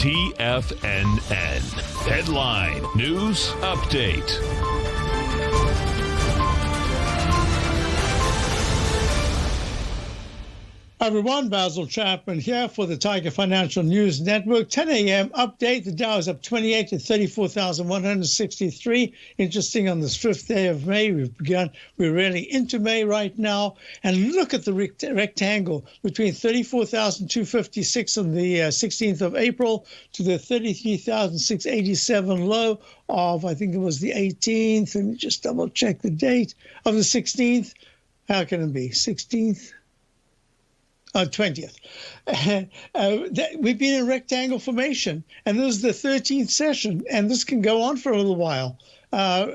TFNN. Headline News Update. Hi everyone, Basil Chapman here for the Tiger Financial News Network. 10 a.m. update. The Dow is up 28 to 34,163. Interesting, on this 5th day of May, we're really into May right now. And look at the rectangle between 34,256 on the 16th of April to the 33,687 low of, I think it was the 18th. Let me just double check the date of the 16th. How can it be? 16th? 20th. We've been in rectangle formation, and this is the 13th session, and this can go on for a little while.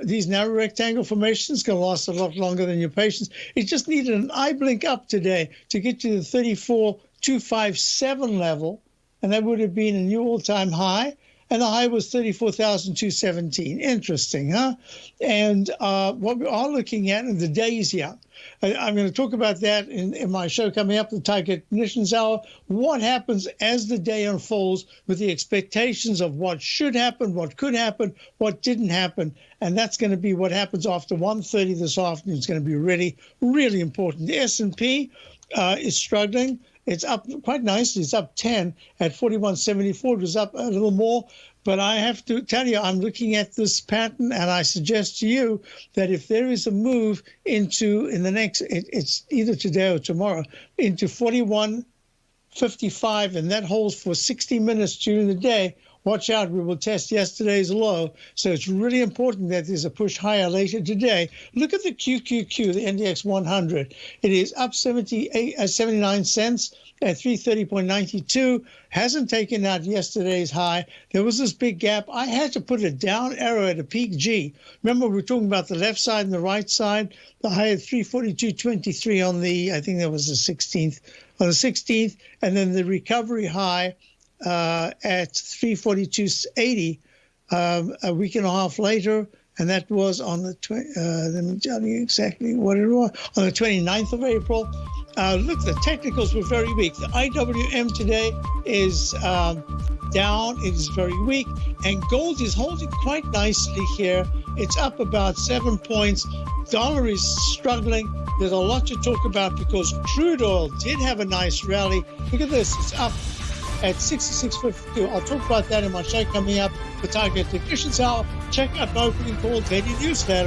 These narrow rectangle formations can last a lot longer than your patience. It just needed an eye blink up today to get to the 34,257 level, and that would have been a new all-time high. And the high was 34,217. Interesting, huh? And what we are looking at in the days here, I'm going to talk about that in my show coming up, the Tiger Ignitions Hour. What happens as the day unfolds with the expectations of what should happen, what could happen, what didn't happen. And that's going to be what happens after 1:30 this afternoon. It's going to be really, really important. The S&P is struggling. It's up quite nicely. It's up 10 at 41.74. It was up a little more. But I have to tell you, I'm looking at this pattern, and I suggest to you that if there is a move into, in the next, it's either today or tomorrow, into 41.55, and that holds for 60 minutes during the day, watch out, we will test yesterday's low. So it's really important that there's a push higher later today. Look at the QQQ, the NDX 100. It is up 79 cents at 330.92. Hasn't taken out yesterday's high. There was this big gap. I had to put a down arrow at a peak G. Remember, we were talking about the left side and the right side. The high at 342.23 on the, I think that was the 16th. On the 16th, and then the recovery high at 342.80 a week and a half later, and that was on the let me tell you exactly what it was, on the 29th of April. Look, the technicals were very weak. The IWM today is down. It is very weak, and gold is holding quite nicely here. It's up about 7 points. Dollar is struggling. There's a lot to talk about because crude oil did have a nice rally. Look at this. It's up at 66.52. I'll talk about that in my show coming up. The Tiger Ignitions Hour. Check out my opening call daily newsletter.